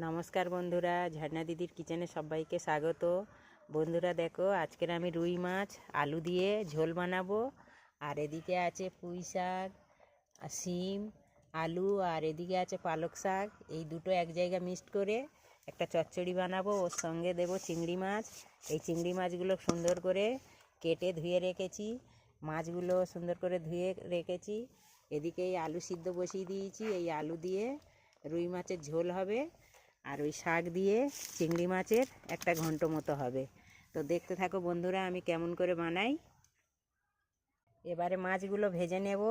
নমস্কার বন্ধুরা, ঝর্ণা দিদির কিচেনে সবাইকে স্বাগত। বন্ধুরা দেখো, আজকের আমি রুই মাছ আলু দিয়ে ঝোল বানাবো। আর এদিকে আছে পুঁই শাক, শিম, আলু, আর এদিকে আছে পালক শাক। এই দুটো এক জায়গা মিক্সড করে একটা চচ্চড়ি বানাবো। ওর সঙ্গে দেবো চিংড়ি মাছ। এই চিংড়ি মাছগুলো সুন্দর করে কেটে ধুয়ে রেখেছি, মাছগুলো সুন্দর করে ধুয়ে রেখেছি। এদিকে এই আলু সিদ্ধ বসিয়ে দিয়েছি। এই আলু দিয়ে রুই মাছের ঝোল হবে, আর ওই শাক দিয়ে চিংড়ি মাছের একটা ঘন্ট মতো হবে। তো দেখতে থাকো বন্ধুরা, আমি কেমন করে বানাই। এবারে মাছগুলো ভেজে নেব।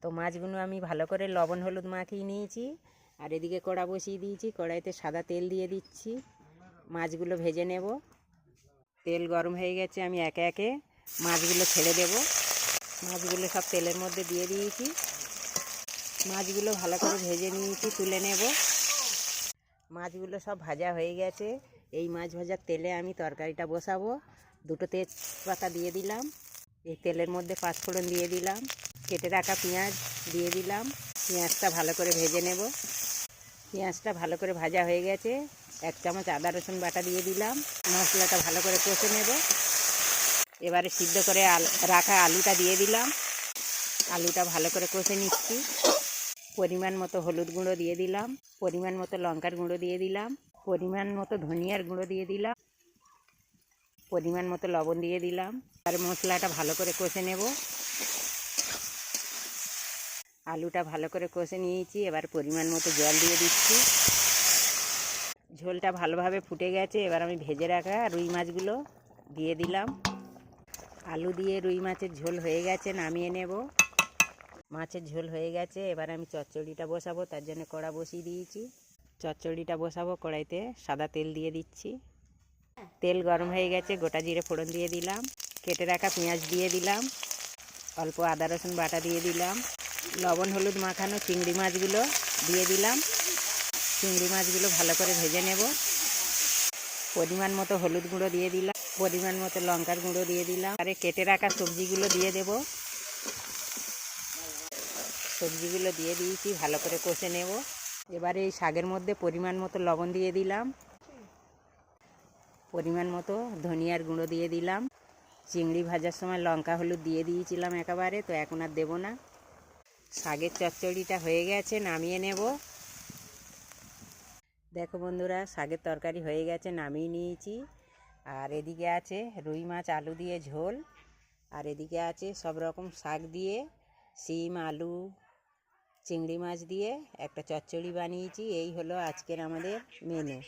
তো মাছগুলো আমি ভালো করে লবণ হলুদ মাখিয়ে নিয়েছি। আর এদিকে কড়া বসিয়ে দিয়েছি, কড়াইতে সাদা তেল দিয়ে দিচ্ছি। মাছগুলো ভেজে নেব। তেল গরম হয়ে গেছে, আমি একে একে মাছগুলো ছেড়ে দেব। মাছগুলো সব তেলের মধ্যে দিয়ে দিয়েছি। মাছগুলো ভালো করে ভেজে নিয়েছি, তুলে নেব। মাছগুলো সব ভাজা হয়ে গেছে। এই মাছ ভাজার তেলে আমি তরকারিটা বসাবো। দুটো তেজপাতা দিয়ে দিলাম। এই তেলের মধ্যে পাঁচফোড়ন দিয়ে দিলাম। কেটে রাখা পেঁয়াজ দিয়ে দিলাম। পেঁয়াজটা ভালো করে ভেজে নেব। পেঁয়াজটা ভালো করে ভাজা হয়ে গেছে। 1 চামচ আদা রসুন বাটা দিয়ে দিলাম। মশলাটা ভালো করে কষে নেব। এবারে সিদ্ধ করে রাখা আলুটা দিয়ে দিলাম। আলুটা ভালো করে কষে নিচ্ছি। পরিমাণ মতো হলুদ গুঁড়ো দিয়ে দিলাম। পরিমাণ মতো লঙ্কার গুঁড়ো দিয়ে দিলাম। পরিমাণ মতো ধনিয়ার গুঁড়ো দিয়ে দিলাম। পরিমাণ মতো লবণ দিয়ে দিলাম। আর মশলাটা ভালো করে কষে নেব। আলুটা ভালো করে কষে নিয়েছি। এবার পরিমাণ মতো জল দিয়ে দিচ্ছি। ঝোলটা ভালোভাবে ফুটে গেছে। এবার আমি ভেজে রাখা রুই মাছগুলো দিয়ে দিলাম। আলু দিয়ে রুই মাছের ঝোল হয়ে গেছে, নামিয়ে নেব। মাছের ঝোল হয়ে গেছে। এবার আমি চচ্চড়িটা বসাবো, তার জন্য কড়া বসিয়ে দিয়েছি। চচ্চড়িটা বসাবো। কড়াইতে সাদা তেল দিয়ে দিচ্ছি। তেল গরম হয়ে গেছে, গোটা জিরে ফোড়ন দিয়ে দিলাম। কেটে রাখা পেঁয়াজ দিয়ে দিলাম। অল্প আদা রসুন বাটা দিয়ে দিলাম। লবণ হলুদ মাখানো চিংড়ি মাছগুলো দিয়ে দিলাম। চিংড়ি মাছগুলো ভালো করে ভেজে নেব। পরিমাণ মতো হলুদ গুঁড়ো দিয়ে দিলাম। পরিমাণ মতো লঙ্কার গুঁড়ো দিয়ে দিলাম। আর কেটে রাখা সবজিগুলো দিয়ে দেব। সবজিগুলো দিয়ে দিয়েছি, ভালো করে কষে নেব। এবারে এই শাকের মধ্যে পরিমাণ মতো লবণ দিয়ে দিলাম। পরিমাণ মতো ধনিয়ার গুঁড়ো দিয়ে দিলাম। চিংড়ি ভাজার সময় লঙ্কা হলুদ দিয়ে দিয়েছিলাম একেবারে, তো এখন আর দেবো না। শাকের চচ্চড়িটা হয়ে গেছে, নামিয়ে নেব। দেখো বন্ধুরা, শাকের তরকারি হয়ে গেছে, নামিয়ে নিয়েছি। আর এদিকে আছে রুই মাছ আলু দিয়ে ঝোল। আর এদিকে আছে সব রকম শাক দিয়ে, শিম, আলু, চিংড়ি মাছ দিয়ে একটা চচ্চড়ি বানিয়েছি। এই হলো আজকের আমাদের মেনু।